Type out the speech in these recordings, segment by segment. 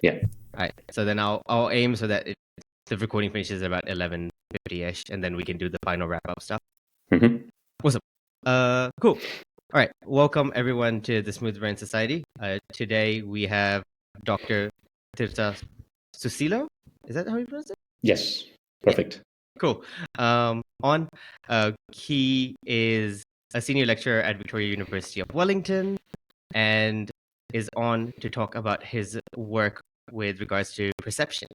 Yeah. Right. So then I'll aim so that the recording finishes about 11:50ish, and then we can do the final wrap up stuff. Mm-hmm. Awesome. Cool. All right. Welcome everyone to the Smooth Brain Society. Today we have Dr. Tirta Susilo. Is that how you pronounce it? Yes. Perfect. Cool. He is a senior lecturer at Victoria University of Wellington and is on to talk about his work with regards to perception,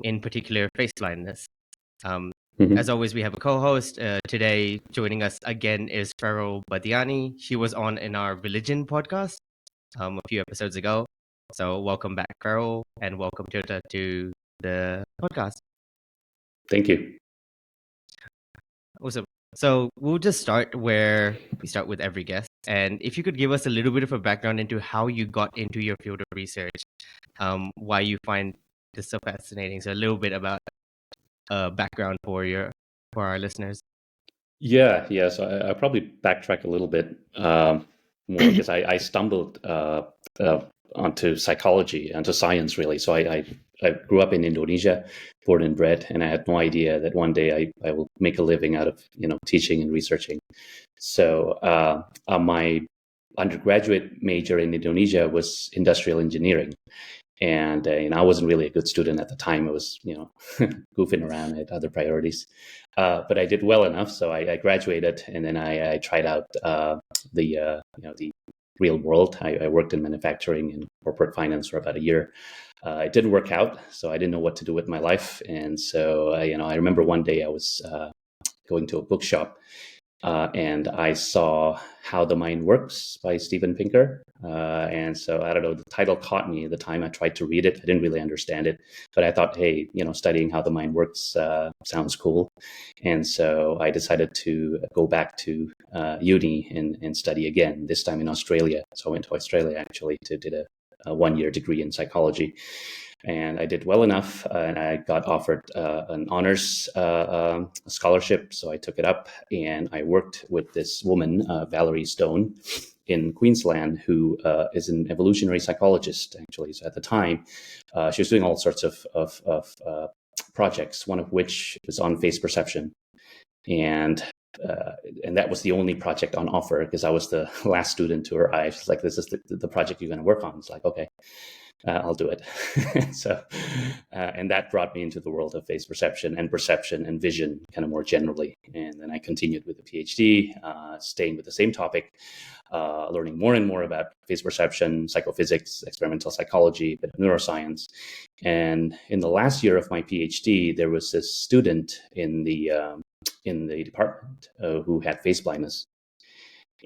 in particular face blindness. Mm-hmm. As always, we have a co-host. Today, joining us again is Farrell Badiani. She was on in our religion podcast a few episodes ago. So welcome back, Farrell, and welcome Tirta to the podcast. Thank you. Awesome. So we'll just start where we start with every guest. And if you could give us a little bit of a background into how you got into your field of research, why you find this so fascinating. So a little bit about background for our listeners. Yeah. So I'll probably backtrack a little bit more because I stumbled onto psychology, onto science, really. So I grew up in Indonesia, born and bred, and I had no idea that one day I will make a living out of teaching and researching. So my undergraduate major in Indonesia was industrial engineering. And I wasn't really a good student at the time. I was, goofing around. I had other priorities, but I did well enough. So I graduated, and then I tried out the real world. I worked in manufacturing and corporate finance for about a year. It didn't work out, so I didn't know what to do with my life. And so, I remember one day I was going to a bookshop. And I saw How the Mind Works by Steven Pinker. And so, I don't know, the title caught me at the time. I tried to read it. I didn't really understand it, but I thought, hey, studying how the mind works sounds cool. And so I decided to go back to uni and study again, this time in Australia. So I went to Australia actually to do a one-year degree in psychology. And I did well enough, and I got offered an honors scholarship. So I took it up, and I worked with this woman, Valerie Stone, in Queensland, who is an evolutionary psychologist, actually. So at the time, she was doing all sorts of projects, one of which was on face perception. And that was the only project on offer because I was the last student to arrive. It's like, this is the project you're going to work on. It's like, okay. I'll do it. So, and that brought me into the world of face perception and vision, kind of more generally. And then I continued with the PhD, staying with the same topic, learning more and more about face perception, psychophysics, experimental psychology, bit of neuroscience. And in the last year of my PhD, there was this student in the department who had face blindness.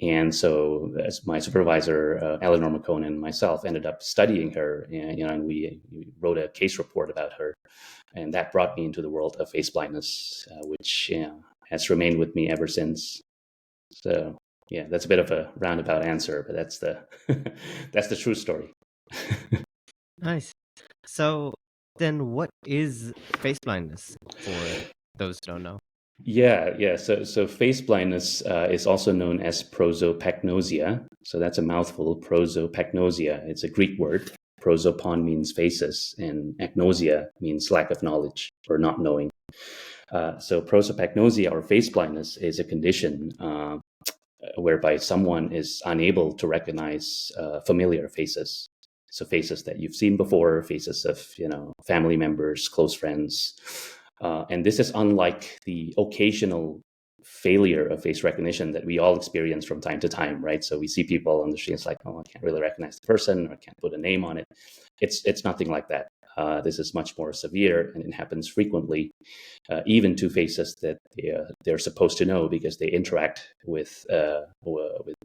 And so, as my supervisor, Eleanor McCone, and myself ended up studying her, and we wrote a case report about her, and that brought me into the world of face blindness, which has remained with me ever since. So, yeah, that's a bit of a roundabout answer, but that's the true story. Nice. So then, what is face blindness for those who don't know? Yeah. So face blindness is also known as prosopagnosia. So that's a mouthful, prosopagnosia. It's a Greek word. Prosopon means faces, and agnosia means lack of knowledge or not knowing. So prosopagnosia, or face blindness, is a condition whereby someone is unable to recognize familiar faces. So faces that you've seen before, faces of family members, close friends. And this is unlike the occasional failure of face recognition that we all experience from time to time, right? So we see people on the street, it's like, oh, I can't really recognize the person, or I can't put a name on it. It's nothing like that. This is much more severe, and it happens frequently, even to faces that they're supposed to know because they interact with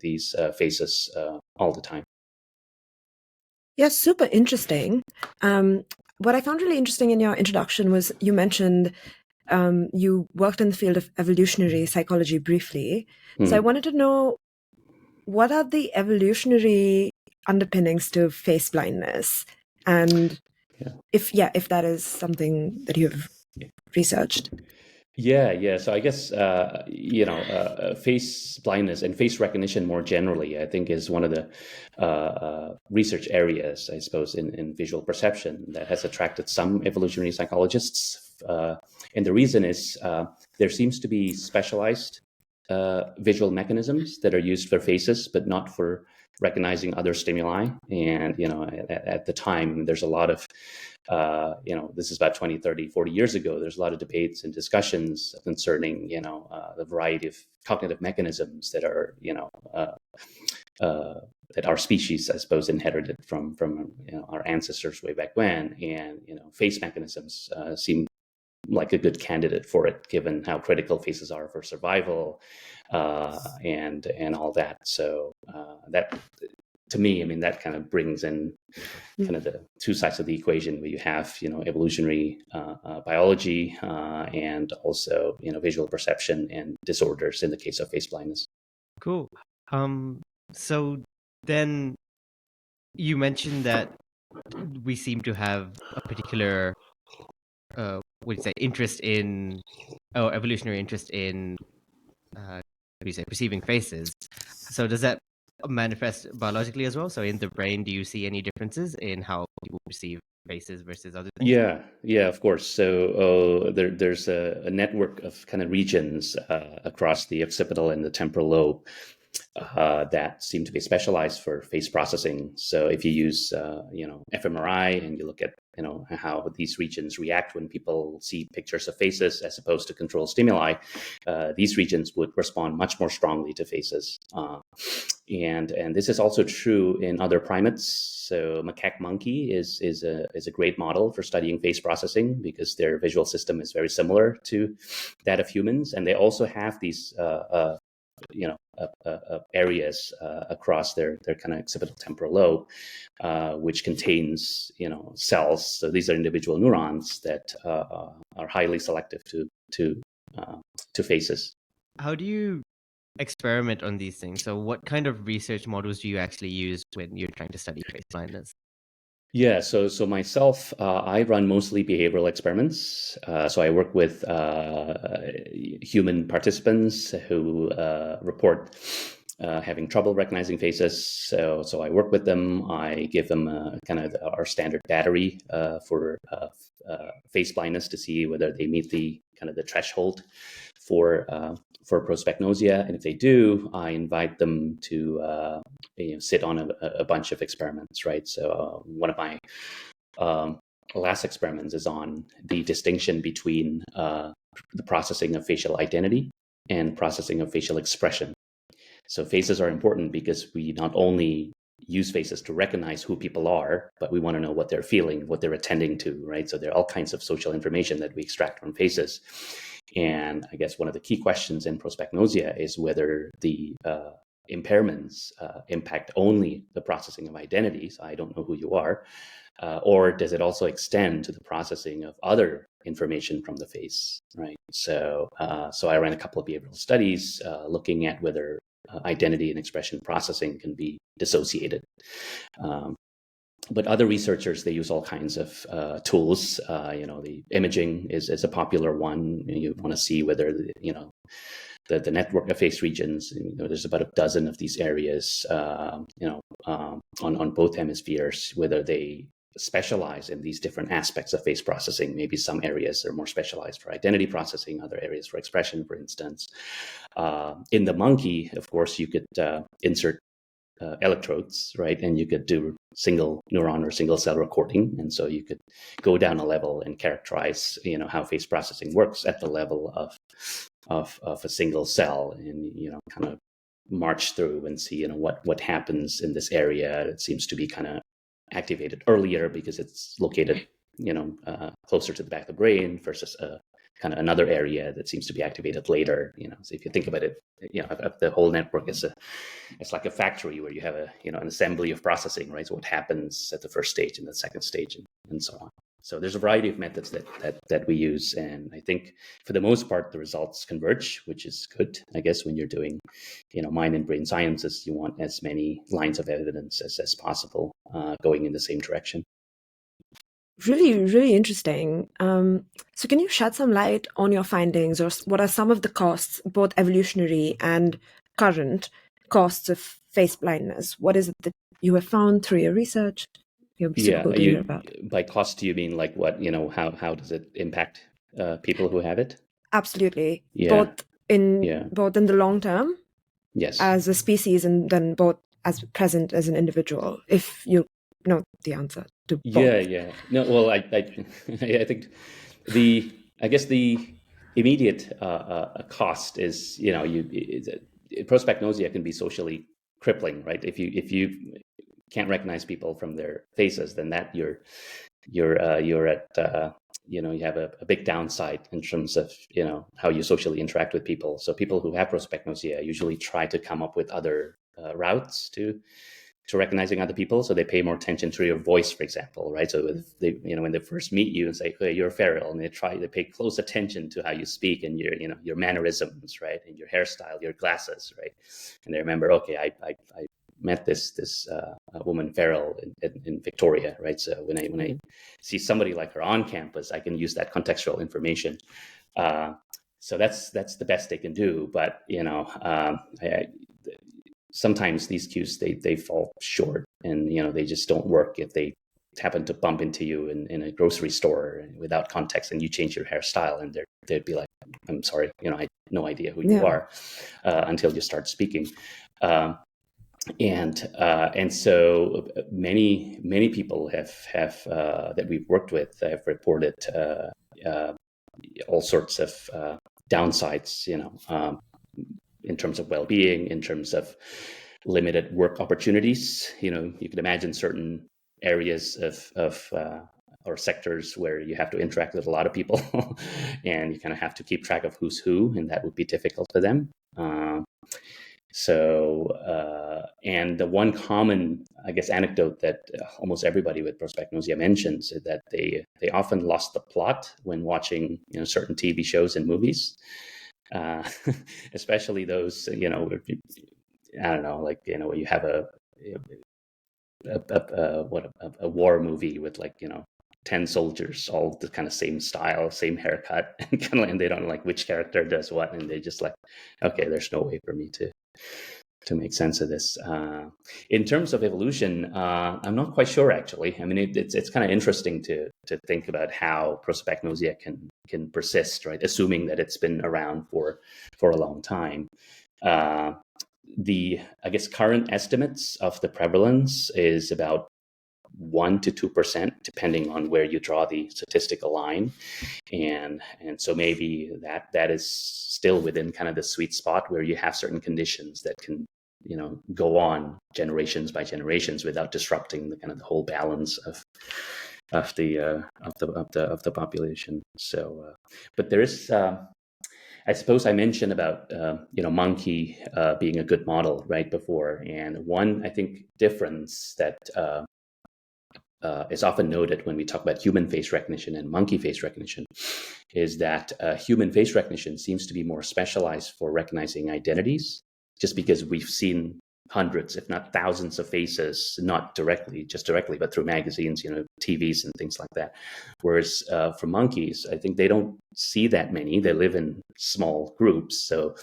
these faces all the time. Yeah, super interesting. What I found really interesting in your introduction was you mentioned you worked in the field of evolutionary psychology briefly. Mm-hmm. So I wanted to know, what are the evolutionary underpinnings to face blindness? And if that is something that you've researched. Yeah. So I guess face blindness and face recognition more generally, I think, is one of the research areas, I suppose, in visual perception that has attracted some evolutionary psychologists. And the reason is there seems to be specialized visual mechanisms that are used for faces, but not for recognizing other stimuli. And at the time, there's a lot of this is about 20, 30, 40 years ago. There's a lot of debates and discussions concerning, the variety of cognitive mechanisms that are, that our species, I suppose, inherited from our ancestors way back when. And, face mechanisms seem like a good candidate for it, given how critical faces are for survival and all that. So that, to me, I mean, that kind of brings in kind of the two sides of the equation where you have, evolutionary biology and also, visual perception and disorders in the case of face blindness. Cool. So then you mentioned that we seem to have a particular, interest in, evolutionary interest in, perceiving faces. So does that manifest biologically as well? So in the brain, do you see any differences in how people perceive faces versus other things? Yeah, of course. So there's a network of kind of regions across the occipital and the temporal lobe that seem to be specialized for face processing. So if you use, fMRI and you look at, how these regions react when people see pictures of faces as opposed to control stimuli, these regions would respond much more strongly to faces. And this is also true in other primates. So macaque monkey is a great model for studying face processing because their visual system is very similar to that of humans, and they also have these areas across their kind of occipital temporal lobe, which contains cells. So these are individual neurons that are highly selective to faces. How do you experiment on these things? So what kind of research models do you actually use when you're trying to study face blindness? Yeah, so myself, I run mostly behavioral experiments. So I work with human participants who report having trouble recognizing faces. So I work with them. I give them kind of our standard battery for face blindness to see whether they meet the kind of the threshold for prosopagnosia, and if they do, I invite them to sit on a bunch of experiments, right? So one of my last experiments is on the distinction between the processing of facial identity and processing of facial expression. So faces are important because we not only use faces to recognize who people are, but we want to know what they're feeling, what they're attending to, right? So there are all kinds of social information that we extract from faces. And I guess one of the key questions in prosopagnosia is whether the impairments impact only the processing of identities. I don't know who you are. Or does it also extend to the processing of other information from the face, right? So I ran a couple of behavioral studies looking at whether identity and expression processing can be dissociated. But other researchers, they use all kinds of tools. The imaging is a popular one. You want to see whether the network of face regions. There's about a dozen of these areas. On both hemispheres, whether they specialize in these different aspects of face processing. Maybe some areas are more specialized for identity processing, other areas for expression, for instance. In the monkey, of course, you could insert electrodes, right? And you could do single neuron or single cell recording. And so you could go down a level and characterize, how face processing works at the level of a single cell, and, kind of march through and see, what happens in this area. It seems to be kind of activated earlier because it's located, closer to the back of the brain versus kind of another area that seems to be activated later. So if you think about it, the whole network is it's like a factory where you have an assembly of processing, right? So what happens at the first stage and the second stage and so on. So there's a variety of methods that we use, and I think for the most part the results converge, which is good. I guess when you're doing, mind and brain sciences, you want as many lines of evidence as possible going in the same direction. Really, really interesting. So can you shed some light on your findings, or what are some of the costs, both evolutionary and current costs of face blindness? What is it that you have found through your research? It would be super Yeah, cool to hear about. by cost, do you mean like what, how does it impact people who have it? Absolutely. Yeah, yeah, Both in the long term yes. as a species, and then both as present as an individual, if you know the answer to both. Yeah. No, well, I think I guess the immediate cost is, prosopagnosia can be socially crippling, right? If you can't recognize people from their faces, then that you're at you have a big downside in terms of how you socially interact with people. So people who have prosopagnosia usually try to come up with other routes to recognizing other people. So they pay more attention to your voice, for example, right? So if they, when they first meet you and say, "Hey, you're feral," and they pay close attention to how you speak and your mannerisms, right, and your hairstyle, your glasses, right, and they remember, okay, I met this woman feral in Victoria, right? So when I see somebody like her on campus, I can use that contextual information. So that's the best they can do, but sometimes these cues they fall short, and they just don't work if they happen to bump into you in a grocery store without context, and you change your hairstyle, and they'd be like, "I'm sorry, I had no idea who you are," until you start speaking. And so many people have that we've worked with have reported all sorts of downsides, in terms of well-being, in terms of limited work opportunities. You can imagine certain areas of or sectors where you have to interact with a lot of people and you kind of have to keep track of who's who, and that would be difficult for them. And the one common, I guess, anecdote that almost everybody with prosopagnosia mentions is that they often lost the plot when watching certain TV shows and movies. Especially those, I don't know, like, where you have a war movie with 10 soldiers, all the kind of same style, same haircut, and they don't know like which character does what, and they just like, okay, there's no way for me to make sense of this. In terms of evolution, I'm not quite sure, actually. I mean, it's kind of interesting to think about how prosopagnosia can persist, right? Assuming that it's been around for a long time. I guess current estimates of the prevalence is about 1 to 2%, depending on where you draw the statistical line, and so maybe that is still within kind of the sweet spot where you have certain conditions that can go on generations by generations without disrupting the kind of the whole balance of the population. So, but there is. I suppose I mentioned about monkey being a good model right before, and one I think difference that is often noted when we talk about human face recognition and monkey face recognition is that human face recognition seems to be more specialized for recognizing identities, just because we've seen hundreds, if not thousands of faces, not directly, but through magazines, TVs and things like that. Whereas for monkeys, I think they don't see that many. They live in small groups. So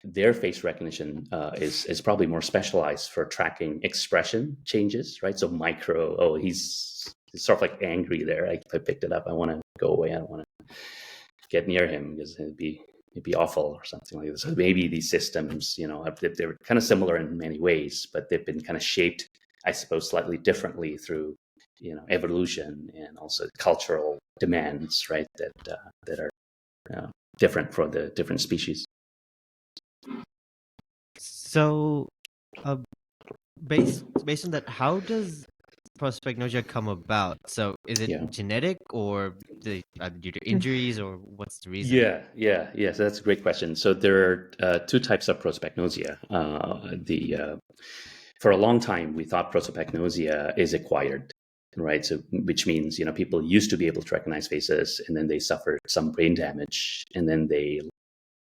their face recognition is probably more specialized for tracking expression changes, right? So he's sort of like angry there. I picked it up. I want to go away. I don't want to get near him because it'd be awful or something like this. So maybe these systems, they're kind of similar in many ways, but they've been kind of shaped, I suppose, slightly differently through, evolution and also cultural demands, right? That are different for the different species. So, based on that, how does prosopagnosia come about? So, is it genetic, or due to injuries, or what's the reason? Yeah. So that's a great question. So there are two types of prosopagnosia. For a long time, we thought prosopagnosia is acquired, right? So, which means people used to be able to recognize faces, and then they suffered some brain damage, and then they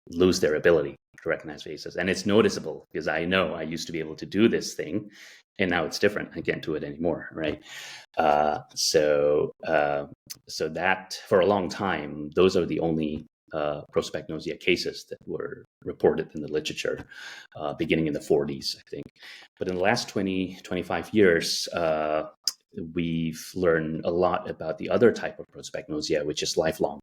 lose their ability to recognize faces. And it's noticeable because I know I used to be able to do this thing, and now it's different. I can't do it anymore, right? So that for a long time, those are the only prosopagnosia cases that were reported in the literature, beginning in the 40s, I think. But in the last 20, 25 years, we've learned a lot about the other type of prosopagnosia, which is lifelong.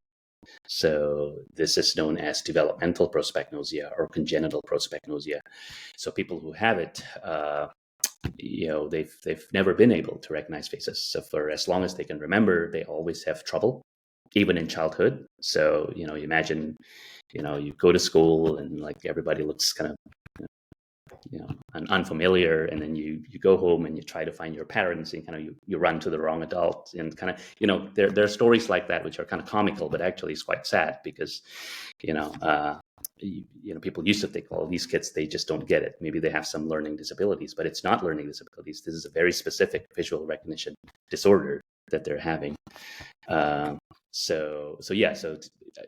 So this is known as developmental prosopagnosia or congenital prosopagnosia. So people who have it, they've never been able to recognize faces. So for as long as they can remember, they always have trouble, even in childhood. So, you imagine, you go to school and like everybody looks kind of, unfamiliar, and then you go home and you try to find your parents, and kind of you run to the wrong adult, and kind of, there are stories like that which are kind of comical, but actually it's quite sad because, people used to think, well, these kids, they just don't get it. Maybe they have some learning disabilities, but it's not learning disabilities. This is a very specific visual recognition disorder that they're having. So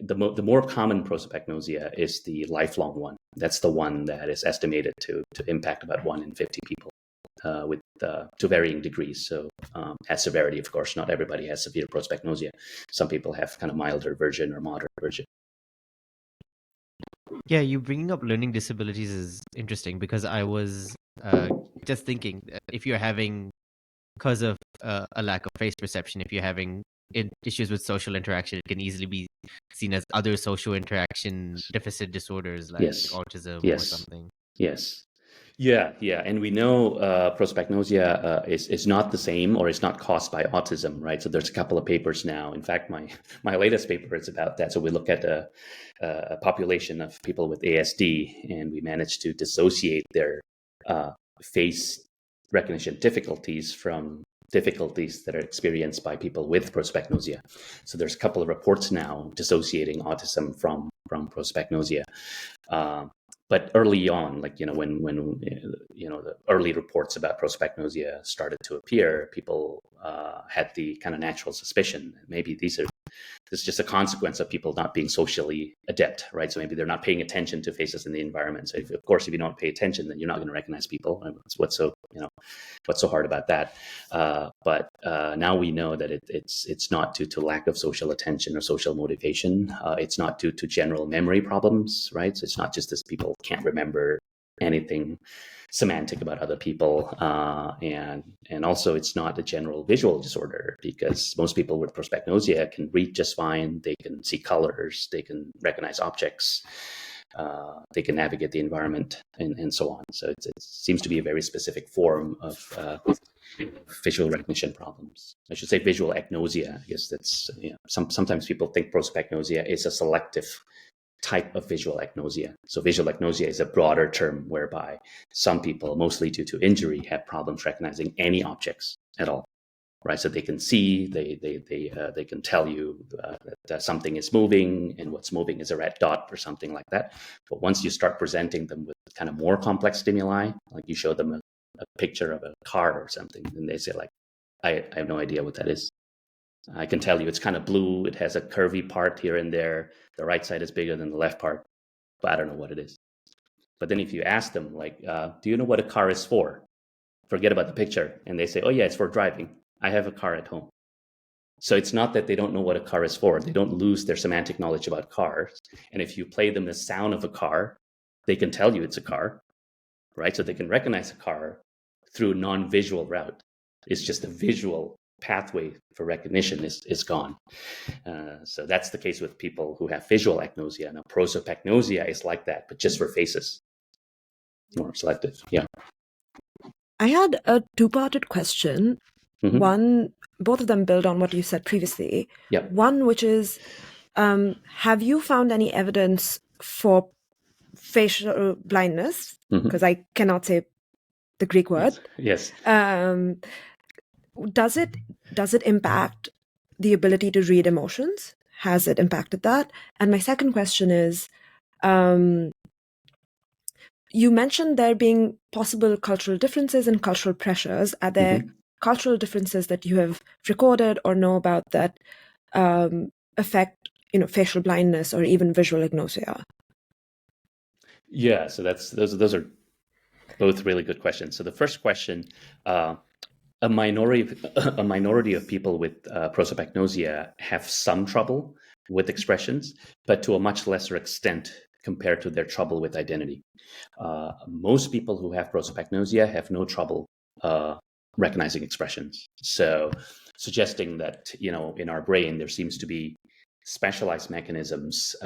the more common prosopagnosia is the lifelong one. That's the one that is estimated to impact about 1 in 50 people, with to varying degrees. So at severity, of course, not everybody has severe prosopagnosia. Some people have kind of milder version or moderate version. Yeah, you bringing up learning disabilities is interesting because I was just thinking, if you're having, because of a lack of face perception, if you're having issues with social interaction, it can easily be seen as other social interaction deficit disorders like autism or something. Yes. Yeah. And we know prosopagnosia is not the same, or it's not caused by autism, right? So there's a couple of papers now. In fact, my latest paper is about that. So we look at a population of people with ASD, and we managed to dissociate their face recognition difficulties from difficulties that are experienced by people with prosopagnosia. So there's a couple of reports now dissociating autism from prosopagnosia. But early on, like, when the early reports about prosopagnosia started to appear, people had the kind of natural suspicion maybe this is just a consequence of people not being socially adept, right? So maybe they're not paying attention to faces in the environment. So if you don't pay attention, then you're not going to recognize people. What's so hard about that? But now we know that it's not due to lack of social attention or social motivation. It's not due to general memory problems, right? So it's not just that people can't remember anything semantic about other people, and also it's not a general visual disorder, because most people with prosopagnosia can read just fine. They can see colors, they can recognize objects, they can navigate the environment, and so on. So it seems to be a very specific form of visual recognition problems. I should say visual agnosia. I guess that's, sometimes people think prosopagnosia is a selective type of visual agnosia. So visual agnosia is a broader term whereby some people, mostly due to injury, have problems recognizing any objects at all, right? So they can see, they can tell you that something is moving, and what's moving is a red dot or something like that. But once you start presenting them with kind of more complex stimuli, like you show them a picture of a car or something, and they say like, I have no idea what that is. I can tell you it's kind of blue. It has a curvy part here and there. The right side is bigger than the left part, but I don't know what it is. But then if you ask them, like, do you know what a car is for? Forget about the picture. And they say, oh yeah, it's for driving. I have a car at home. So it's not that they don't know what a car is for. They don't lose their semantic knowledge about cars. And if you play them the sound of a car, they can tell you it's a car, right? So they can recognize a car through a non-visual route. It's just a visual pathway for recognition is gone. So that's the case with people who have visual agnosia. Now, prosopagnosia is like that, but just for faces, more selective. Yeah. I had a two-parted question. Mm-hmm. One, both of them build on what you said previously. Yeah. One, which is, have you found any evidence for facial blindness? Because I cannot say the Greek word. Yes. Does it impact the ability to read emotions? Has it impacted that? And my second question is, you mentioned there being possible cultural differences and cultural pressures. Are there cultural differences that you have recorded or know about that affect, facial blindness or even visual agnosia? Yeah, so those are both really good questions. So the first question, a minority of people with prosopagnosia have some trouble with expressions, but to a much lesser extent compared to their trouble with identity. Most people who have prosopagnosia have no trouble recognizing expressions. So suggesting that, in our brain, there seems to be specialized mechanisms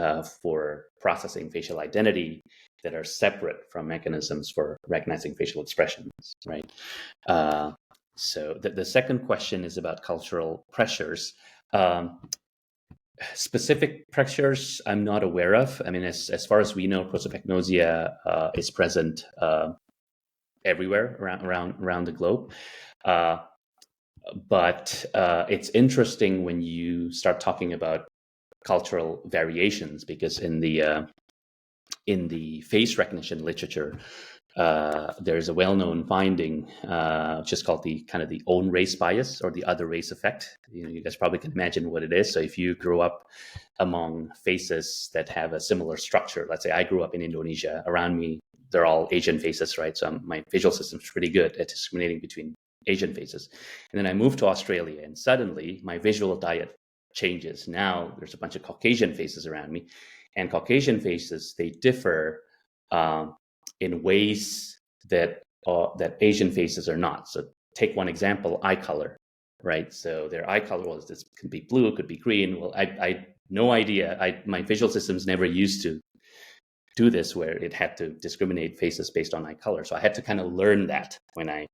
for processing facial identity that are separate from mechanisms for recognizing facial expressions, right? So the second question is about cultural pressures. Specific pressures I'm not aware of. I mean, as far as we know, prosopagnosia is present everywhere around the globe. But it's interesting when you start talking about cultural variations, because in the face recognition literature, there's a well-known finding, which is called the own race bias, or the other race effect. You guys probably can imagine what it is. So if you grew up among faces that have a similar structure, let's say I grew up in Indonesia, around me they're all Asian faces, right? So my visual system's pretty good at discriminating between Asian faces. And then I moved to Australia, and suddenly my visual diet changes. Now there's a bunch of Caucasian faces around me, and Caucasian faces, they differ in ways that Asian faces are not. So take one example, eye color, right? So their eye color, well, this could be blue, it could be green. Well, I no idea. My visual system's never used to do this, where it had to discriminate faces based on eye color. So I had to kind of learn that when I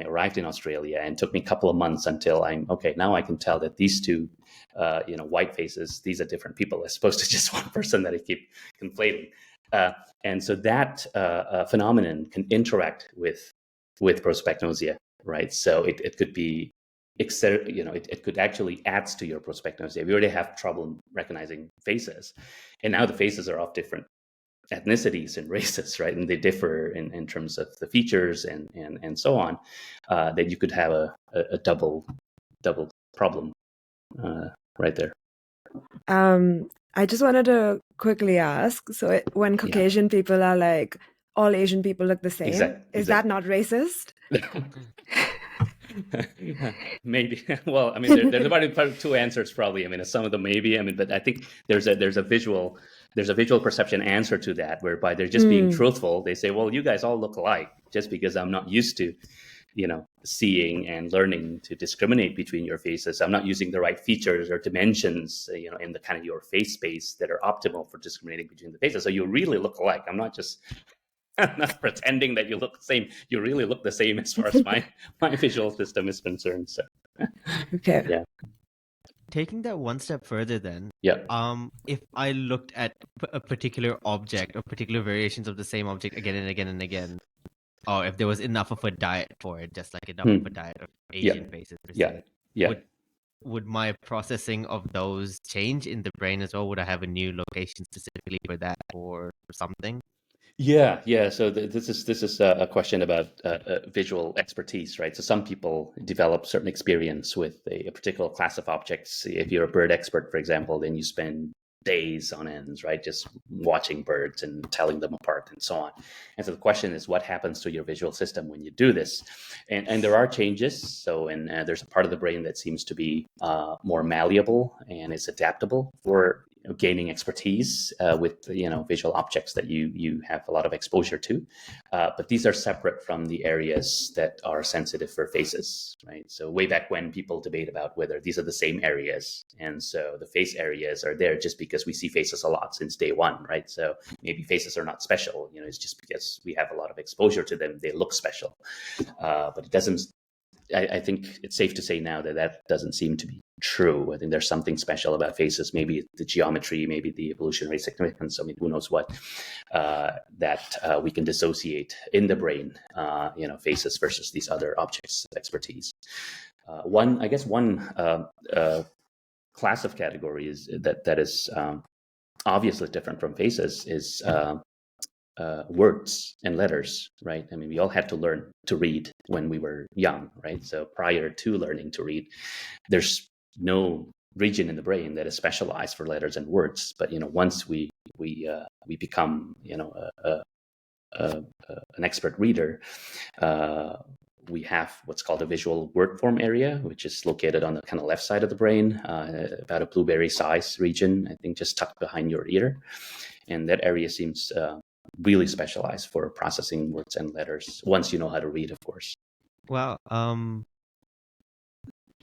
arrived in Australia, and it took me a couple of months until I'm okay. Now I can tell that these two, white faces, these are different people as opposed to just one person that I keep conflating. And so that phenomenon can interact with prosopagnosia, right? So it could be, it could actually add to your prosopagnosia. We already have trouble recognizing faces, and now the faces are of different ethnicities and races, right? And they differ in terms of the features and so on. That you could have a double problem right there. I just wanted to quickly ask, so when Caucasian people are like, all Asian people look the same, is that not racist? Maybe. Well, I mean, there's about two answers probably. I mean, some of them maybe. I mean, but I think there's a visual perception answer to that, whereby they're just being truthful. They say, well, you guys all look alike, just because I'm not used to, seeing and learning to discriminate between your faces. I'm not using the right features or dimensions, in the kind of your face space that are optimal for discriminating between the faces. So you really look alike. I'm not pretending that you look the same. You really look the same as far as my visual system is concerned. So, okay. Yeah. Taking that one step further, then, if I looked at a particular object or particular variations of the same object again and again and again, or if there was enough of a diet for it, just like enough of a diet of Asian faces, would my processing of those change in the brain as well? Would I have a new location specifically for that or something? Yeah. So this is a question about visual expertise, right? So some people develop certain experience with a particular class of objects. If you're a bird expert, for example, then you spend days on ends, right, just watching birds and telling them apart and so on. And so the question is, what happens to your visual system when you do this? And there are changes. So there's a part of the brain that seems to be more malleable and is adaptable for gaining expertise with visual objects that you have a lot of exposure to, but these are separate from the areas that are sensitive for faces, right? So way back when, people debate about whether these are the same areas, and so the face areas are there just because we see faces a lot since day one, right? So maybe faces are not special, it's just because we have a lot of exposure to them, they look special, but it doesn't. I think it's safe to say now that doesn't seem to be true. I think there's something special about faces, maybe the geometry, maybe the evolutionary significance, I mean, who knows what, that we can dissociate in the brain, faces versus these other objects of expertise. One class of category is that is obviously different from faces is words and letters, right? I mean, we all had to learn to read when we were young, right? So prior to learning to read, there's no region in the brain that is specialized for letters and words. But once we become an expert reader, we have what's called a visual word form area, which is located on the kind of left side of the brain, about a blueberry size region, I think, just tucked behind your ear. And that area seems really specialized for processing words and letters, once you know how to read, of course. Wow.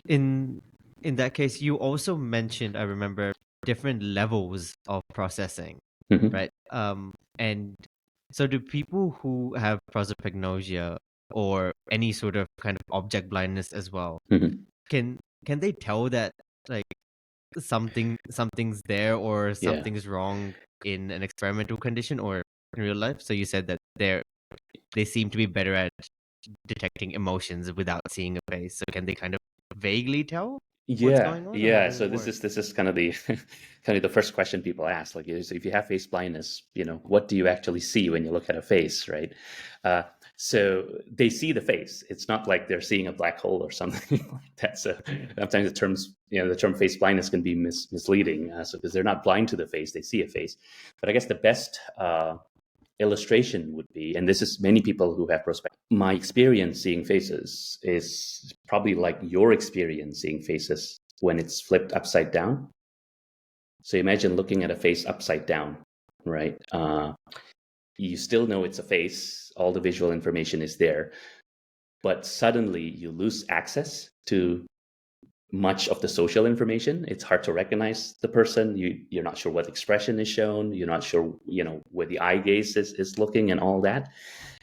In that case, you also mentioned, I remember, different levels of processing, right? And so do people who have prosopagnosia or any sort of kind of object blindness as well, can they tell that like something's there or something's wrong in an experimental condition or in real life? So you said that they seem to be better at detecting emotions without seeing a face. So can they kind of vaguely tell what's going on? Yeah. So this is kind of the the first question people ask. Like, if you have face blindness, what do you actually see when you look at a face, right? So they see the face. It's not like they're seeing a black hole or something like that. So sometimes the term face blindness can be misleading. So because they're not blind to the face, they see a face. But I guess the best illustration would be, and this is many people who have prosopagnosia, my experience seeing faces is probably like your experience seeing faces when it's flipped upside down. So imagine looking at a face upside down, right? You still know it's a face, all the visual information is there, but suddenly you lose access to much of the social information. It's hard to recognize the person. You're not sure what expression is shown. You're not sure, where the eye gaze is looking and all that.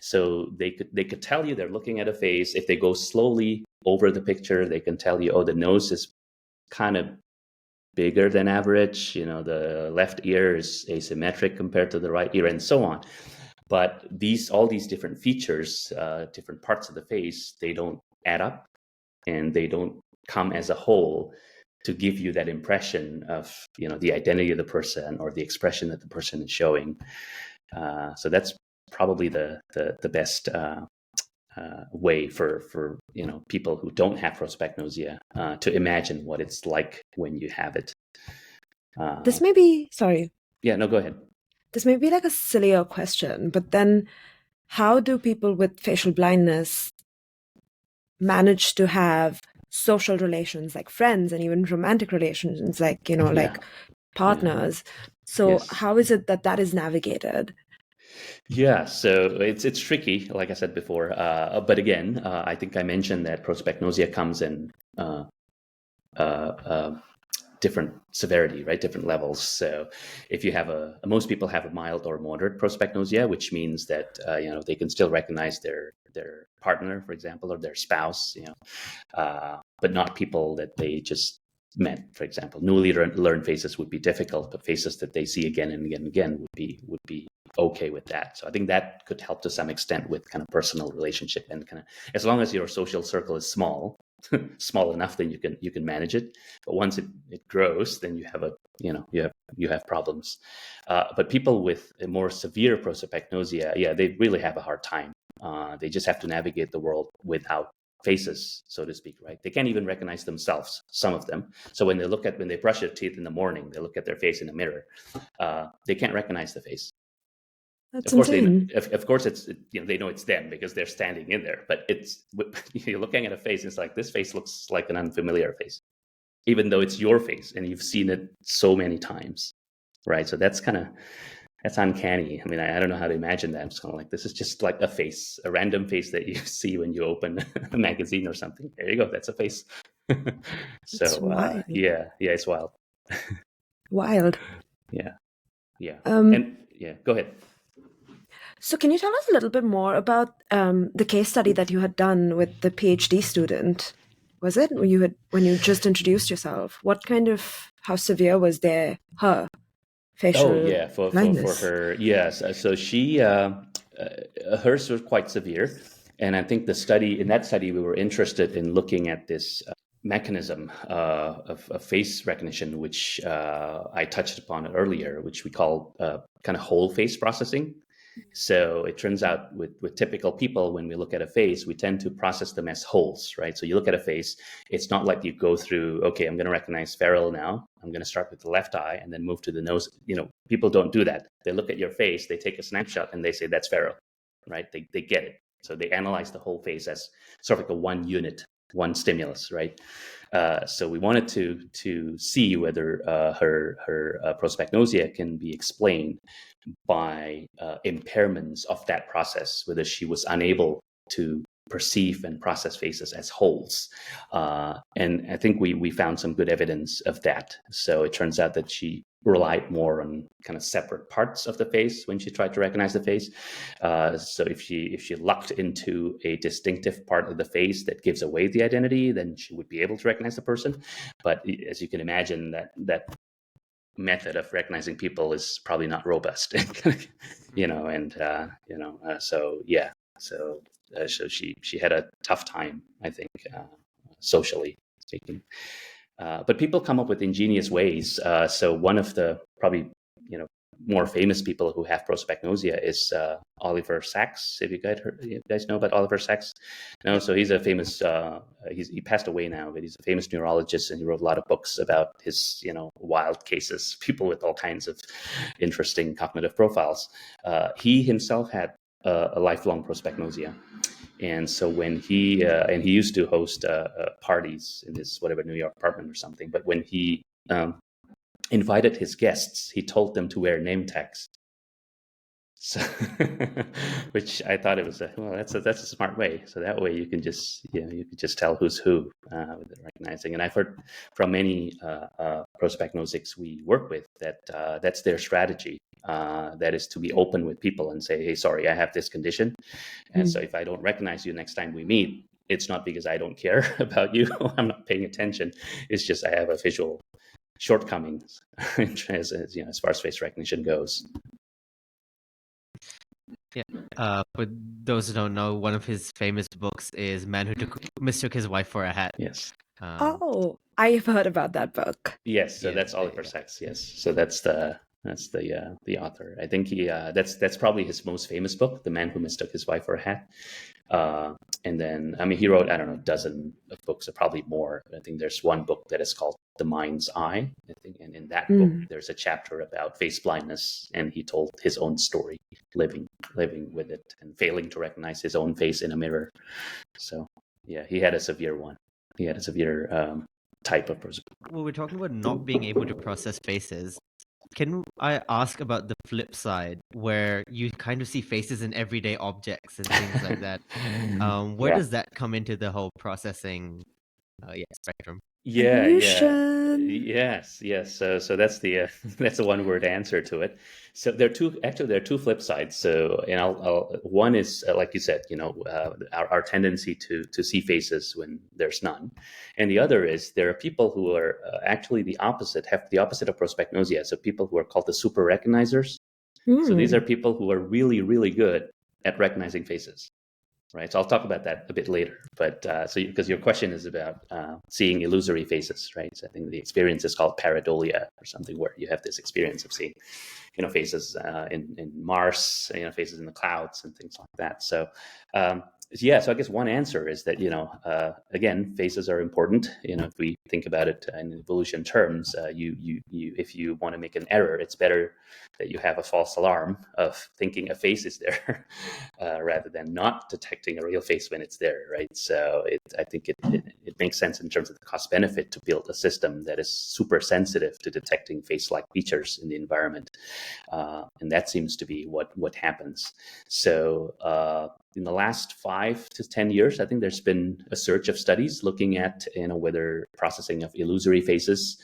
So they could tell you they're looking at a face. If they go slowly over the picture, they can tell you, oh, the nose is kind of bigger than average. The left ear is asymmetric compared to the right ear, and so on. But all these different features, different parts of the face, they don't add up, and they don't come as a whole to give you that impression of the identity of the person or the expression that the person is showing. So that's probably the best way for people who don't have prosopagnosia to imagine what it's like when you have it. This may be sorry. Yeah, no, go ahead. This may be like a sillier question, but then how do people with facial blindness manage to have social relations, like friends, and even romantic relations, like like partners? So how is it that is navigated? Yeah, so it's tricky, like I said before. But again, I think I mentioned that prosopagnosia comes in different severity, right? Different levels. So if you have most people have a mild or moderate prosopagnosia, which means that they can still recognize their partner, for example, or their spouse, but not people that they just met, for example. Newly learned faces would be difficult, but faces that they see again and again and again would be okay with that. So I think that could help to some extent with kind of personal relationship, and kind of, as long as your social circle is small enough, then you can manage it. But once it grows, then you have problems. But people with a more severe prosopagnosia, they really have a hard time. They just have to navigate the world without faces, so to speak, right? They can't even recognize themselves, some of them. So when they brush their teeth in the morning, they look at their face in the mirror. They can't recognize the face. That's of course, insane. of course, they know it's them because they're standing in there. But you're looking at a face, and it's like, this face looks like an unfamiliar face, even though it's your face and you've seen it so many times, right? So that's uncanny. I mean, I don't know how to imagine that. It's kind of like, this is just like a face, a random face that you see when you open a magazine or something. There you go. That's a face. So It's wild. It's wild. Wild. Yeah. And go ahead. So can you tell us a little bit more about the case study that you had done with the PhD student? Was it when you just introduced yourself? How severe was her facial blindness? For her, yes. So she hers was quite severe, and I think in that study we were interested in looking at this mechanism of face recognition, which I touched upon earlier, which we call kind of whole face processing. So it turns out with typical people, when we look at a face, we tend to process them as wholes, right? So you look at a face, it's not like you go through, okay, I'm going to recognize feral now. I'm going to start with the left eye and then move to the nose. People don't do that. They look at your face, they take a snapshot and they say, that's feral, right? They get it. So they analyze the whole face as sort of like a one unit, one stimulus, right? So we wanted to see whether her prosopagnosia can be explained by impairments of that process, whether she was unable to perceive and process faces as wholes. And I think we found some good evidence of that. So it turns out that she relied more on kind of separate parts of the face when she tried to recognize the face. So if she lucked into a distinctive part of the face that gives away the identity, then she would be able to recognize the person. But as you can imagine, that method of recognizing people is probably not robust. So she had a tough time, I think, socially speaking. But people come up with ingenious ways. So one of the probably more famous people who have prosopagnosia is Oliver Sacks. If you guys know about Oliver Sacks? No, so he's a famous. He passed away now, but he's a famous neurologist, and he wrote a lot of books about his wild cases, people with all kinds of interesting cognitive profiles. He himself had a lifelong prosopagnosia. And so when he used to host parties in his New York apartment or something, but when he invited his guests, he told them to wear name tags. So, which I thought it was that's a smart way. So that way you can just tell who's who with recognizing. And I've heard from many prosopagnosics we work with that that's their strategy. That is to be open with people and say, hey, sorry, I have this condition. And so if I don't recognize you next time we meet, it's not because I don't care about you. I'm not paying attention. It's just I have a visual shortcomings as far as face recognition goes. Yeah. For those who don't know, one of his famous books is "Man Who Mistook His Wife for a Hat." Yes. I've heard about that book. Yes. So that's Oliver Sacks. Yes. So that's the author. I think that's probably his most famous book, "The Man Who Mistook His Wife for a Hat." And then, he wrote, I don't know, a dozen of books, or probably more. I think there's one book that is called The Mind's Eye, I think. And in that book, there's a chapter about face blindness. And he told his own story, living with it and failing to recognize his own face in a mirror. So, yeah, he had a severe one. He had a severe type of person. Well, we're talking about not being able to process faces. Can I ask about the flip side, where you kind of see faces in everyday objects and things like that? Where does that come into the whole processing spectrum? Evolution. Yes. So that's the one-word answer to it. So there are two flip sides. So, one is like you said, our tendency to see faces when there's none, and the other is there are people who are actually have the opposite of prosopagnosia. So people who are called the super recognizers. So these are people who are really, really good at recognizing faces. Right, so I'll talk about that a bit later. But because your question is about seeing illusory faces, right? So I think the experience is called pareidolia or something, where you have this experience of seeing, faces in Mars, faces in the clouds and things like that. So so I guess one answer is that again, faces are important. If we think about it in evolution terms, if you want to make an error, it's better that you have a false alarm of thinking a face is there rather than not detecting a real face when it's there, right? So I think it makes sense in terms of the cost benefit to build a system that is super sensitive to detecting face-like features in the environment, and that seems to be what happens. So in the last 5 to 10 years, I think there's been a surge of studies looking at whether processing of illusory faces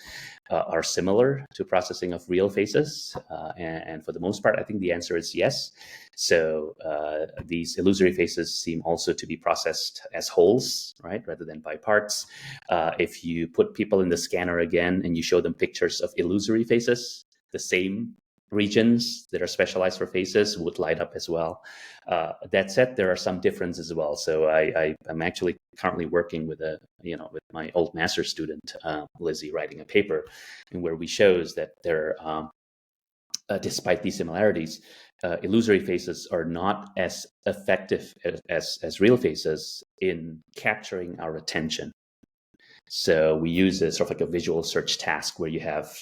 are similar to processing of real faces, and for the most part, I think the answer is yes. So these illusory faces seem also to be processed as wholes, right, rather than by parts. If you put people in the scanner again and you show them pictures of illusory faces, the same regions that are specialized for faces would light up as well. That said, there are some differences as well. So I'm actually currently working with with my old master's student, Lizzie, writing a paper, and where we shows that there, despite these similarities, illusory faces are not as effective as real faces in capturing our attention. So we use a sort of like a visual search task where you have,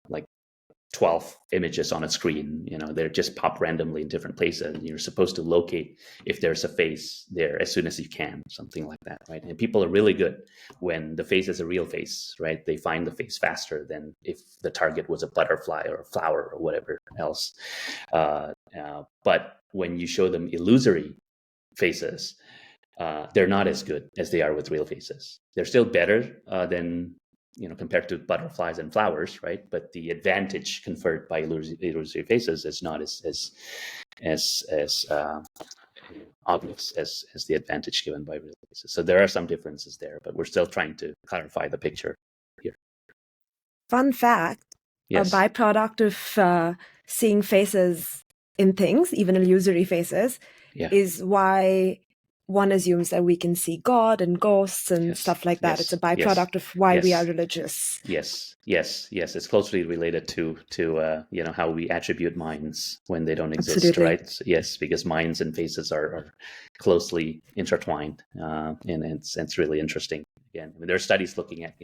like 12 images on a screen, they're just popped randomly in different places, and you're supposed to locate if there's a face there as soon as you can, something like that, right? And people are really good when the face is a real face, right? They find the face faster than if the target was a butterfly or a flower or whatever else. But when you show them illusory faces, they're not as good as they are with real faces. They're still better than compared to butterflies and flowers, right? But the advantage conferred by illusory faces is not as obvious as the advantage given by real faces. So there are some differences there, but we're still trying to clarify the picture here. Fun fact: yes. A byproduct of seeing faces in things, even illusory faces, is why one assumes that we can see God and ghosts and stuff like that. It's a byproduct of why we are religious. Yes. It's closely related to how we attribute minds when they don't exist, Absolutely. right? Yes, because minds and faces are closely intertwined, and it's really interesting. Again, I mean, there are studies looking at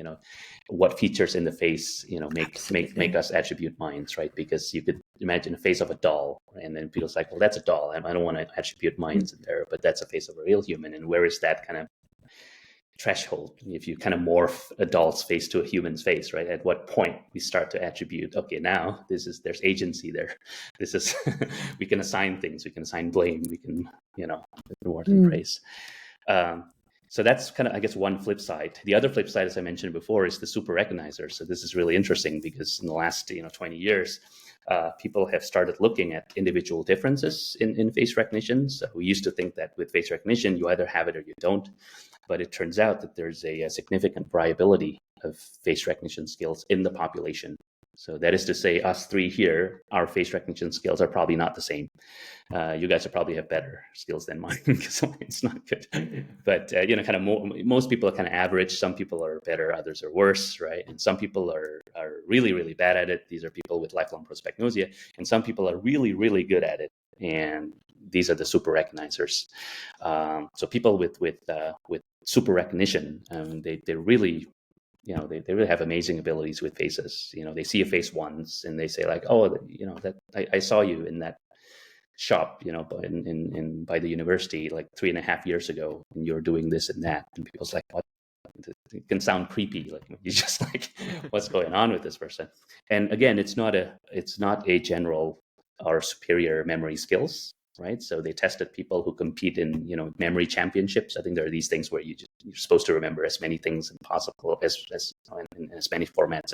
what features in the face make us attribute minds, right? Because you could imagine a face of a doll, and then people's like, well, that's a doll. I don't want to attribute minds in there, but that's a face of a real human. And where is that kind of threshold if you kind of morph a doll's face to a human's face, right? At what point we start to attribute, okay, now there's agency there. This is we can assign things, we can assign blame, we can reward and praise. So that's kind of, I guess, one flip side. The other flip side, as I mentioned before, is the super recognizer. So this is really interesting because in the last 20 years, people have started looking at individual differences in face recognition. So we used to think that with face recognition, you either have it or you don't. But it turns out that there's a significant variability of face recognition skills in the population. So that is to say, us three here, our face recognition skills are probably not the same. You guys will probably have better skills than mine because mine's not good. But kind of most people are kind of average. Some people are better, others are worse, right? And some people are really, really bad at it. These are people with lifelong prosopagnosia, and some people are really, really good at it. And these are the super recognizers. So people with super recognition, they really. They really have amazing abilities with faces. They see a face once and they say like, oh, that I saw you in that shop, by the university like 3.5 years ago, and you're doing this and that. And people's like, what? It can sound creepy. Like you just like, what's going on with this person? And again, it's not a general or superior memory skills. Right, so they tested people who compete in memory championships. I think there are these things where you're supposed to remember as many things as possible as in as many formats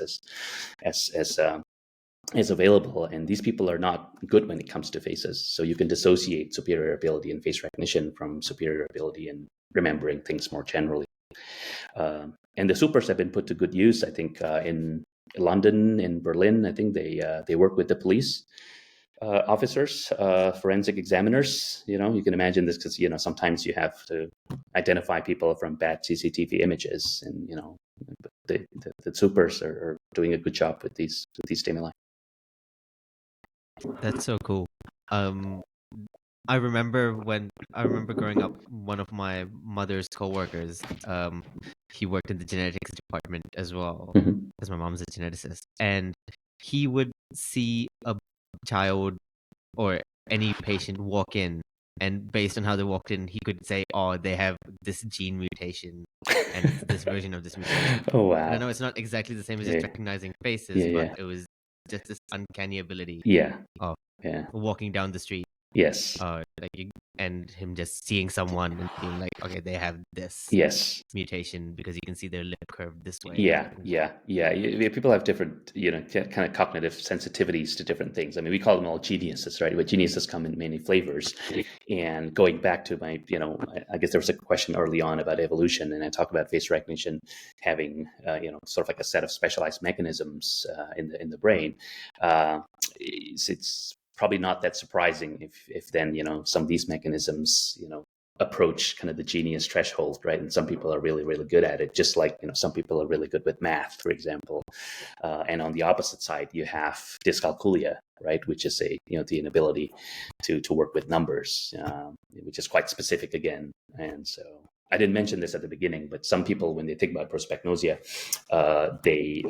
as available. And these people are not good when it comes to faces. So you can dissociate superior ability in face recognition from superior ability in remembering things more generally. And the supers have been put to good use. I think in London, in Berlin, I think they work with the police. Officers, forensic examiners, you can imagine this because, sometimes you have to identify people from bad CCTV images, and, the supers are doing a good job with these stimuli. That's so cool. I remember growing up, one of my mother's coworkers, he worked in the genetics department as well, because my mom's a geneticist, and he would see a child or any patient walk in, and based on how they walked in, he could say, oh, they have this gene mutation and it's this version of this mutation. Oh, wow. And I know it's not exactly the same as just recognizing faces, but it was just this uncanny ability of walking down the street. Yes. And him just seeing someone and being like, okay, they have this mutation because you can see their lip curved this way. Yeah. People have different, kind of cognitive sensitivities to different things. I mean, we call them all geniuses, right? But geniuses come in many flavors. And going back to my, I guess there was a question early on about evolution, and I talk about face recognition having, sort of like a set of specialized mechanisms in the brain. It's probably not that surprising if then some of these mechanisms approach kind of the genius threshold, right? And some people are really, really good at it, just like, some people are really good with math, for example. And on the opposite side, you have dyscalculia, right? Which is the inability to work with numbers, which is quite specific again. And so I didn't mention this at the beginning, but some people, when they think about prosopagnosia, they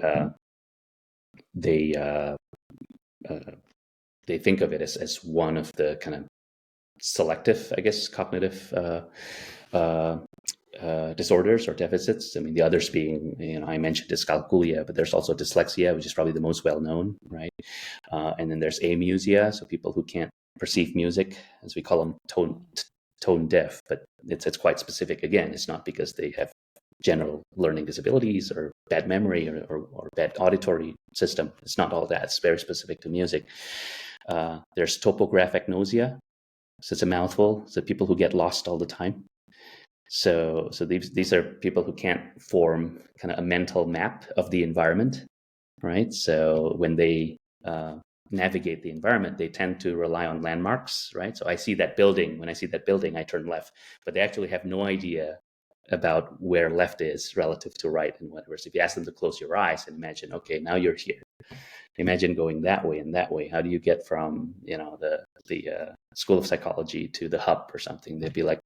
think of it as one of the kind of selective, I guess, cognitive disorders or deficits. I mean, the others being, I mentioned dyscalculia, but there's also dyslexia, which is probably the most well known, right? And then there's amusia, so people who can't perceive music, as we call them, tone deaf. But it's quite specific. Again, it's not because they have general learning disabilities or bad memory or bad auditory system. It's not all that. It's very specific to music. There's topographic nausea. So it's a mouthful. So people who get lost all the time. So these are people who can't form kind of a mental map of the environment, right? So when they navigate the environment, they tend to rely on landmarks, right? So I see that building. When I see that building, I turn left. But they actually have no idea about where left is relative to right and whatever. So if you ask them to close your eyes and imagine, okay, now you're here. Imagine going that way and that way. How do you get from, the School of Psychology to the hub or something? They'd be like,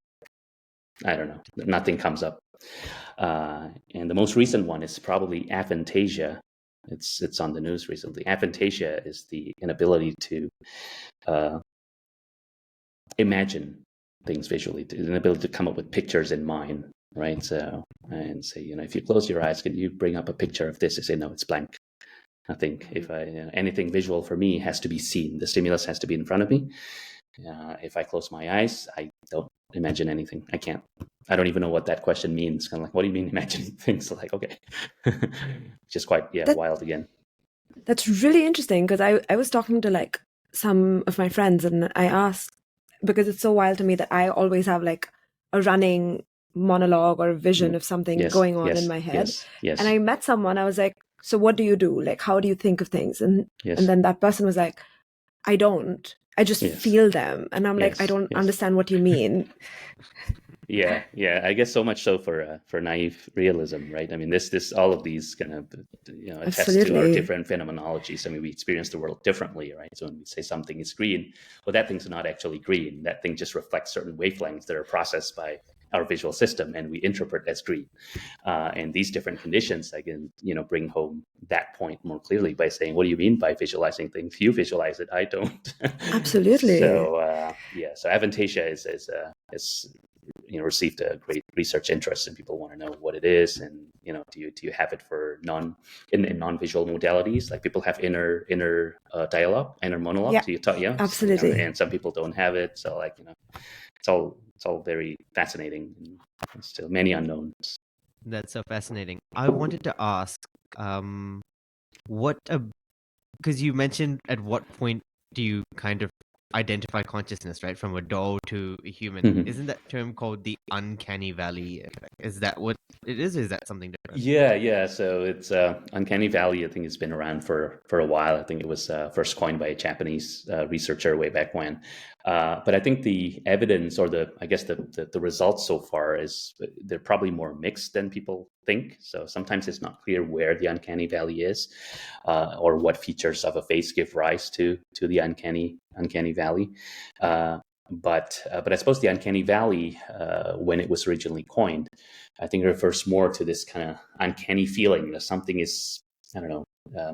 I don't know. Nothing comes up. And the most recent one is probably aphantasia. It's on the news recently. Aphantasia is the inability to imagine things visually, the inability to come up with pictures in mind, right? So, and say, if you close your eyes, can you bring up a picture of this? I say, no, it's blank. I think if anything visual for me has to be seen. The stimulus has to be in front of me. If I close my eyes, I don't imagine anything. I can't. I don't even know what that question means. Kind of like, what do you mean imagining things? Like, okay, just quite wild again. That's really interesting, because I was talking to like some of my friends, and I asked, because it's so wild to me that I always have like a running monologue or a vision of something going on in my head. Yes. And I met someone, I was like, so what do you do? Like, how do you think of things? And then that person was like, I don't. I just feel them. And I'm like, I don't understand what you mean. Yeah. I guess so much so for naive realism, right? I mean, all of these kind of, attest to our different phenomenologies. I mean, we experience the world differently, right? So when we say something is green, well, that thing's not actually green. That thing just reflects certain wavelengths that are processed by our visual system, and we interpret as green. And these different conditions, I can, bring home that point more clearly by saying, what do you mean by visualizing things? You visualize it, I don't. Absolutely. So, so aphantasia is received a great research interest, and people want to know what it is, and do you have it for non-visual modalities? Like people have inner dialogue, inner monologue. Yeah, so you talk, absolutely. and some people don't have it. So like it's all very fascinating. And still many unknowns. That's so fascinating. I wanted to ask, because you mentioned at what point do you kind of identify consciousness, right? From a doll to a human. Mhm. Isn't that term called the uncanny valley effect? Is that what it is? Or is that something different? Yeah. So it's uncanny valley. I think it's been around for a while. I think it was first coined by a Japanese researcher way back when. But I think the evidence, or the results so far, is they're probably more mixed than people think. So sometimes it's not clear where the uncanny valley is, or what features of a face give rise to the uncanny valley. But I suppose the uncanny valley, when it was originally coined, I think it refers more to this kind of uncanny feeling that something is, I don't know,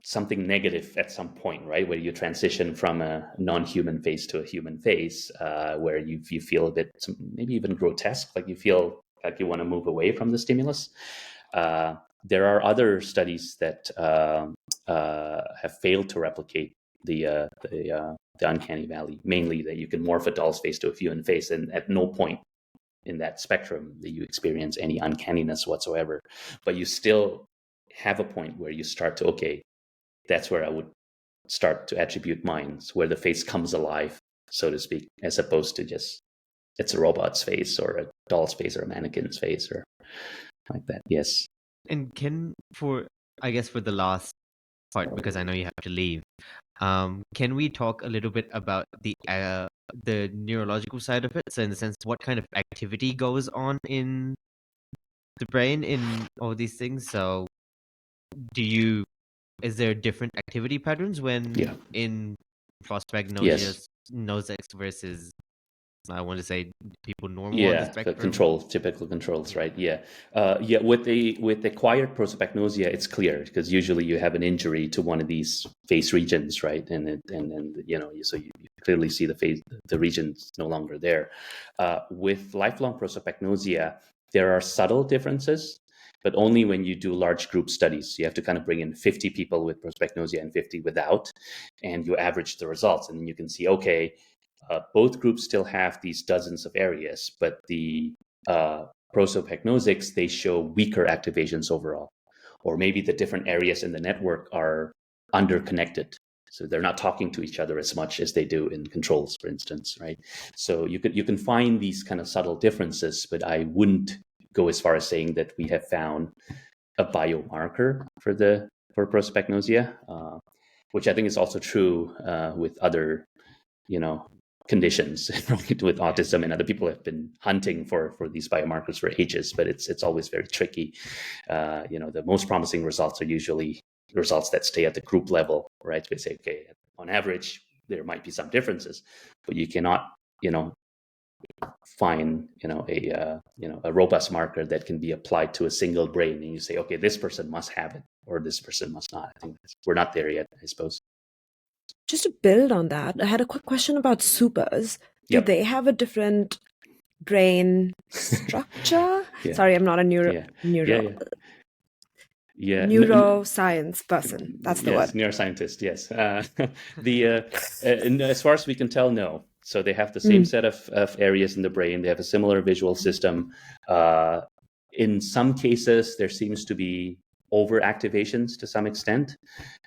something negative at some point, right? Where you transition from a non-human face to a human face, where you feel a bit, maybe even grotesque, like you feel like you want to move away from the stimulus. There are other studies that have failed to replicate the uncanny valley, mainly that you can morph a doll's face to a human face, and at no point in that spectrum that you experience any uncanniness whatsoever. But you still have a point where you start to, okay, that's where I would start to attribute minds, where the face comes alive, so to speak, as opposed to just it's a robot's face or a doll's face or a mannequin's face or like that. Yes. And for the last part, because I know you have to leave, Can we talk a little bit about the neurological side of it? So in the sense, what kind of activity goes on in the brain in all these things? So is there different activity patterns when in prosopagnosia, Nosex versus, I want to say, people normal on the spectrum? Typical controls, right? With the acquired prosopagnosia, it's clear because usually you have an injury to one of these face regions, right? And so you clearly see the region's no longer there. With lifelong prosopagnosia, there are subtle differences, but only when you do large group studies. You have to kind of bring in 50 people with prosopagnosia and 50 without, and you average the results, and then you can see, okay, both groups still have these dozens of areas, but the prosopagnosics, they show weaker activations overall. Or maybe the different areas in the network are underconnected. So they're not talking to each other as much as they do in controls, for instance, right? So you can find these kind of subtle differences, but I wouldn't go as far as saying that we have found a biomarker for prosopagnosia, which I think is also true with other, conditions with autism, and other people have been hunting for these biomarkers for ages, but it's always very tricky. The most promising results are usually results that stay at the group level, right? We say, okay, on average, there might be some differences, but you cannot, find, a robust marker that can be applied to a single brain, and you say, okay, this person must have it, or this person must not. I think we're not there yet, I suppose. Just to build on that, I had a quick question about supers. Do they have a different brain structure? Sorry, I'm not a neuroscience person. That's the word. Neuroscientist, yes. As far as we can tell, no. So they have the same set of areas in the brain. They have a similar visual system. In some cases, there seems to be overactivations to some extent,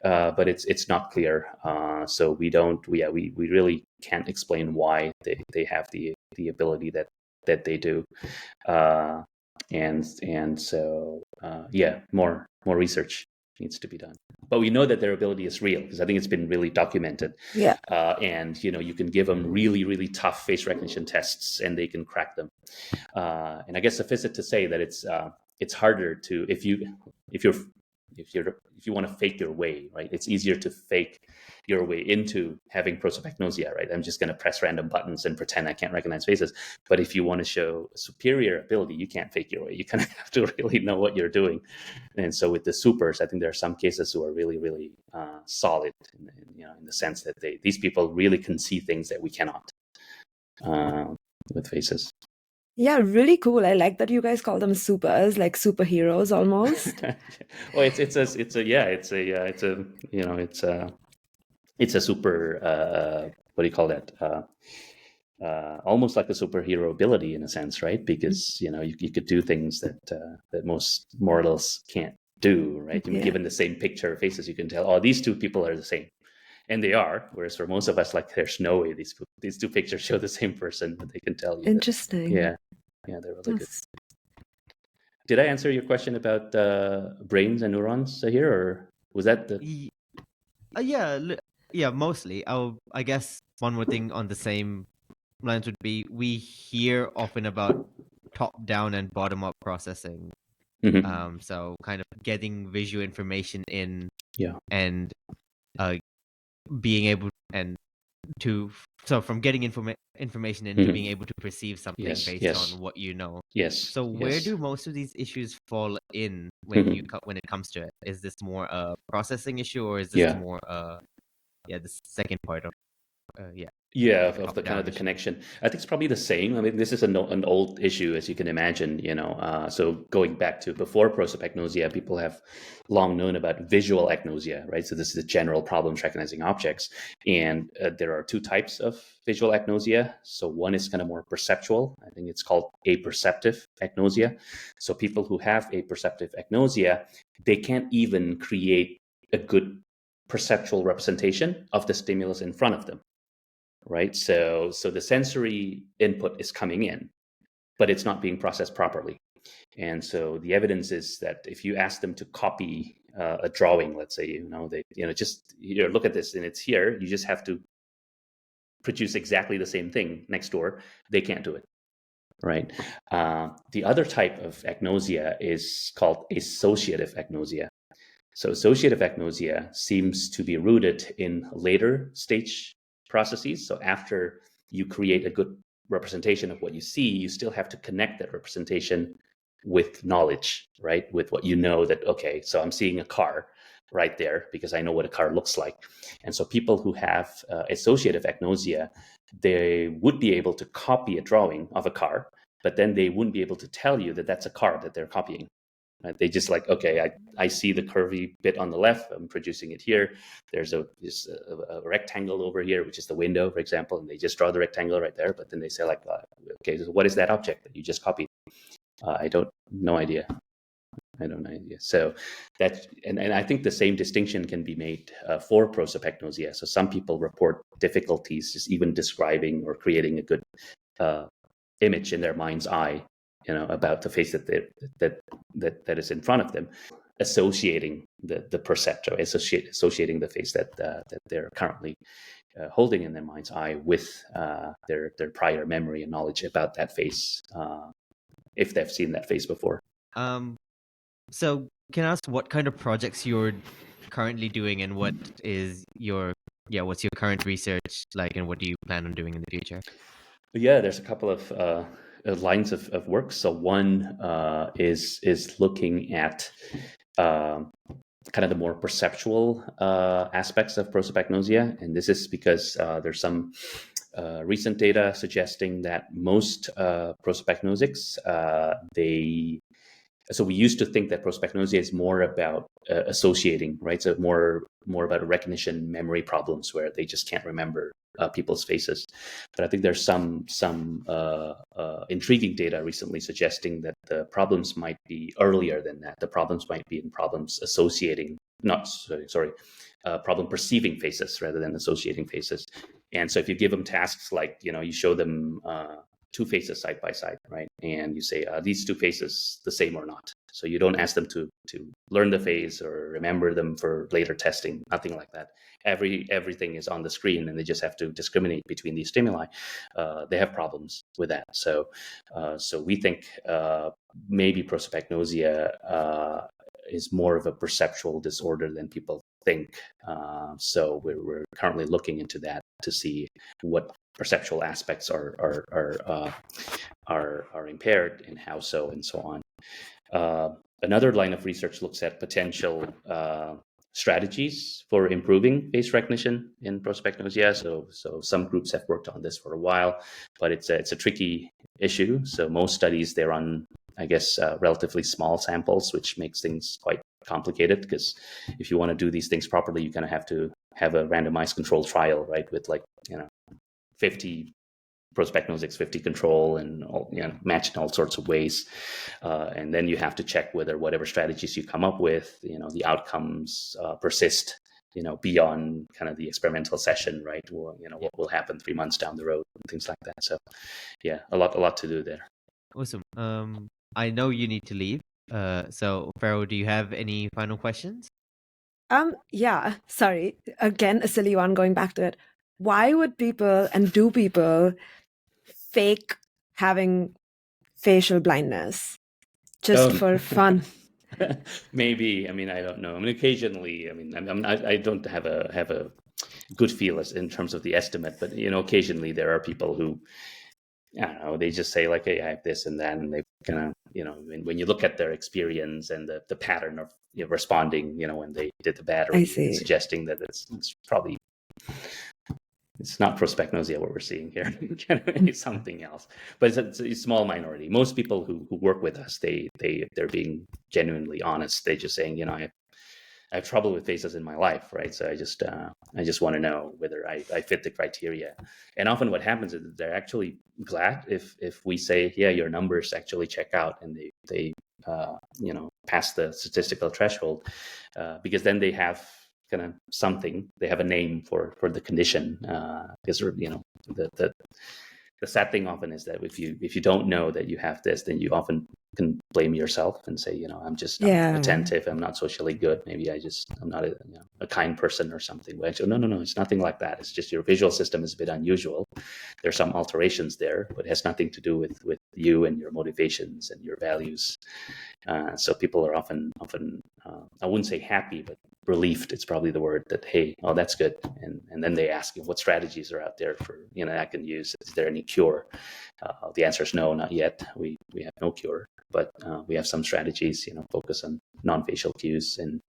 but it's not clear. So we really can't explain why they have the ability that they do. And so more research needs to be done. But we know that their ability is real because I think it's been really documented. Yeah. And you can give them really, really tough face recognition tests, and they can crack them. And I guess suffice it to say that it's harder to if you want to fake your way, right? It's easier to fake your way into having prosopagnosia, right? I'm just going to press random buttons and pretend I can't recognize faces. But if you want to show superior ability, you can't fake your way. You kind of have to really know what you're doing. And so with the supers, I think there are some cases who are really, really solid, in the sense that these people really can see things that we cannot with faces. Yeah, really cool. I like that you guys call them supers, like superheroes almost. Well, it's a super what do you call that? Almost like a superhero ability in a sense, right? Because you could do things that most mortals can't do, right? Given the same picture of faces, you can tell, oh, these two people are the same. And they are, whereas for most of us, like, there's no way these two pictures show the same person, but they can tell you. Interesting. They're really good. Did I answer your question about brains and neurons here, or was that the? Yeah, mostly. I guess one more thing on the same lines would be we hear often about top-down and bottom-up processing. Mm-hmm. So kind of getting visual information in, and being able from getting information in to being able to perceive something based on what you know. So where do most of these issues fall in when it comes to it? Is this more a processing issue, or is this more the second part of of the kind of the connection? I think it's probably the same. I mean, this is an old issue, as you can imagine. So going back to before prosopagnosia, people have long known about visual agnosia, right? So this is a general problem recognizing objects, and there are two types of visual agnosia. So one is kind of more perceptual. I think it's called aperceptive agnosia. So people who have aperceptive agnosia, they can't even create a good perceptual representation of the stimulus in front of them. Right, so the sensory input is coming in, but it's not being processed properly. And so the evidence is that if you ask them to copy a drawing, let's say, just look at this and it's here. You just have to produce exactly the same thing next door. They can't do it, right? The other type of agnosia is called associative agnosia. So associative agnosia seems to be rooted in later stage processes. So after you create a good representation of what you see, you still have to connect that representation with knowledge, right? With what you know that, okay, so I'm seeing a car right there because I know what a car looks like. And so people who have associative agnosia, they would be able to copy a drawing of a car, but then they wouldn't be able to tell you that that's a car that they're copying. Right? They just like, okay, I see the curvy bit on the left, I'm producing it here. There's a rectangle over here, which is the window, for example, and they just draw the rectangle right there. But then they say like, okay, so what is that object that you just copied? No idea. I don't know idea. So that, and I think the same distinction can be made for prosopagnosia. So some people report difficulties just even describing or creating a good image in their mind's eye, about the face that is in front of them, associating the perceptor, associating the face that they're currently holding in their mind's eye with their prior memory and knowledge about that face, if they've seen that face before. So can I ask what kind of projects you're currently doing, and what's your current research like, and what do you plan on doing in the future? Yeah, there's a couple of lines of work. So one is looking at kind of the more perceptual aspects of prosopagnosia, and this is because there's some recent data suggesting that most prosopagnosics, so we used to think that prosopagnosia is more about associating, right? So more about recognition memory problems where they just can't remember people's faces. But I think there's some intriguing data recently suggesting that the problems might be earlier than that. The problems might be in problems problem perceiving faces rather than associating faces. And so if you give them tasks like, you show them two faces side by side, right? And you say, are these two faces the same or not? So you don't ask them to learn the face or remember them for later testing, nothing like that. Everything is on the screen and they just have to discriminate between these stimuli. They have problems with that. So we think maybe prosopagnosia is more of a perceptual disorder than people think. So we're currently looking into that to see what perceptual aspects are impaired and how so, and so on. Another line of research looks at potential strategies for improving face recognition in prosopagnosia. So some groups have worked on this for a while, but it's a tricky issue. So most studies, they're on, I guess, relatively small samples, which makes things quite complicated, because if you want to do these things properly, you're going to have a randomized controlled trial, right, with 50 prosopagnosics, 50 control, and matched in all sorts of ways, and then you have to check whether whatever strategies you come up with, the outcomes persist, beyond kind of the experimental session, right? Well, what will happen 3 months down the road and things like that. So, yeah, a lot to do there. Awesome. I know you need to leave. So Pharaoh, do you have any final questions? Yeah, sorry. Again, a silly one, going back to it. Why would people, and do people, fake having facial blindness just for fun? Maybe. I mean, I don't know. I mean, occasionally, I mean, I don't have a good feel in terms of the estimate, but occasionally there are people who, I don't know, they just say like, hey, I have this and that, and they kind of, when you look at their experience and the pattern of responding, when they did the battery, suggesting that it's probably, it's not prosopagnosia what we're seeing here. It's something else, but it's a small minority. Most people who work with us, they're being genuinely honest. They're just saying, I have trouble with faces in my life, right? So I just want to know whether I fit the criteria. And often what happens is that they're actually glad if we say, yeah, your numbers actually check out, and they pass the statistical threshold, because then they have kind of something, they have a name for the condition, because the the sad thing often is that if you don't know that you have this, then you often can blame yourself and say, I'm just not attentive. I'm not socially good. Maybe I'm not a kind person or something. Well, actually, no, it's nothing like that. It's just your visual system is a bit unusual. There's some alterations there, but it has nothing to do with you and your motivations and your values. So people are often I wouldn't say happy, but relieved. It's probably the word that, hey, oh, that's good. And then they ask you what strategies are out there for, I can use. Is there any cure? The answer is no, not yet. We have no cure, but we have some strategies, focus on non-facial cues and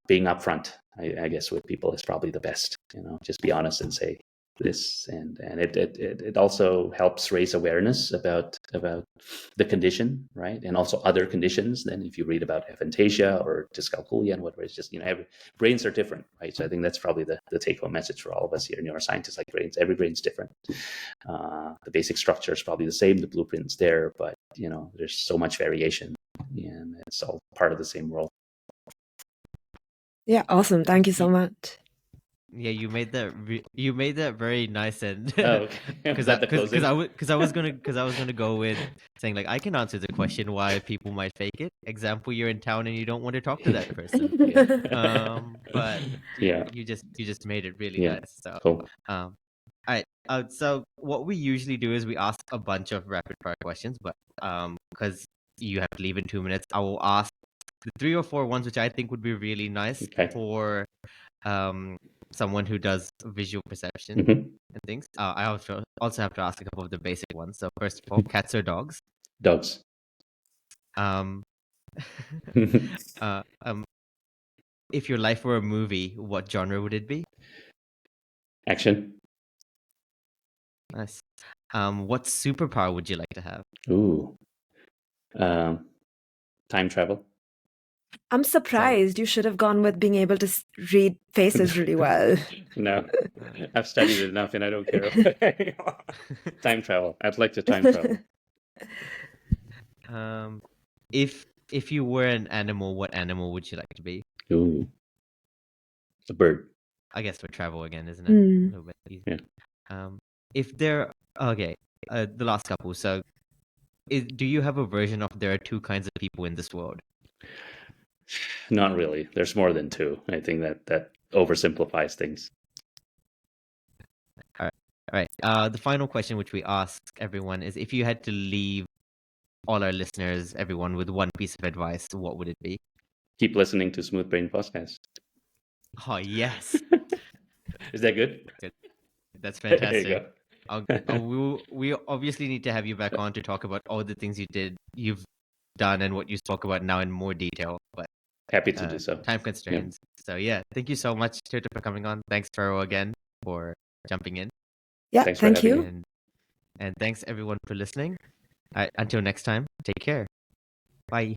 being upfront, I guess, with people is probably the best, just be honest and say this. And it also helps raise awareness about the condition, right? And also other conditions. Then if you read about aphantasia or dyscalculia and whatever, it's just, brains are different, right? So I think that's probably the take-home message for all of us here, neuroscientists, like brains. Every brain's different. The basic structure is probably the same. The blueprint's there, but there's so much variation, and it's all part of the same world. Yeah, awesome. Thank you so much. Yeah, you made that very nice, and okay. because I was gonna go with saying, like, I can answer the question why people might fake it. Example, you're in town and you don't want to talk to that person. But you just made it really nice. So cool. All right. So what we usually do is we ask a bunch of rapid fire questions, but because you have to leave in 2 minutes, I will ask the 3 or 4 ones which I think would be really nice for someone who does visual perception and things. I also have to ask a couple of the basic ones. So first of all, cats or dogs? Dogs. If your life were a movie, what genre would it be? Action. Nice. What superpower would you like to have? Ooh. Time travel. I'm surprised. You should have gone with being able to read faces really well. No, I've studied it enough and I don't care. Time travel. I'd like to time travel. If you were an animal, what animal would you like to be? Ooh. A bird. I guess for travel again, isn't it? A little bit easy. Yeah. The last couple. So, do you have a version of there are 2 kinds of people in this world? Not really. There's more than 2. I think that oversimplifies things. All right. The final question which we ask everyone is, if you had to leave all our listeners, everyone, with one piece of advice, what would it be? Keep listening to Smooth Brain Podcast. Oh, yes. Is that good? That's fantastic. There you go. We obviously need to have you back on to talk about all the things you've done and what you spoke about now in more detail. But happy to do so. Time constraints. Yeah. So thank you so much, Tirta, for coming on. Thanks, Faro, again for jumping in. Yeah, thank you. And thanks everyone for listening. Until next time, take care. Bye.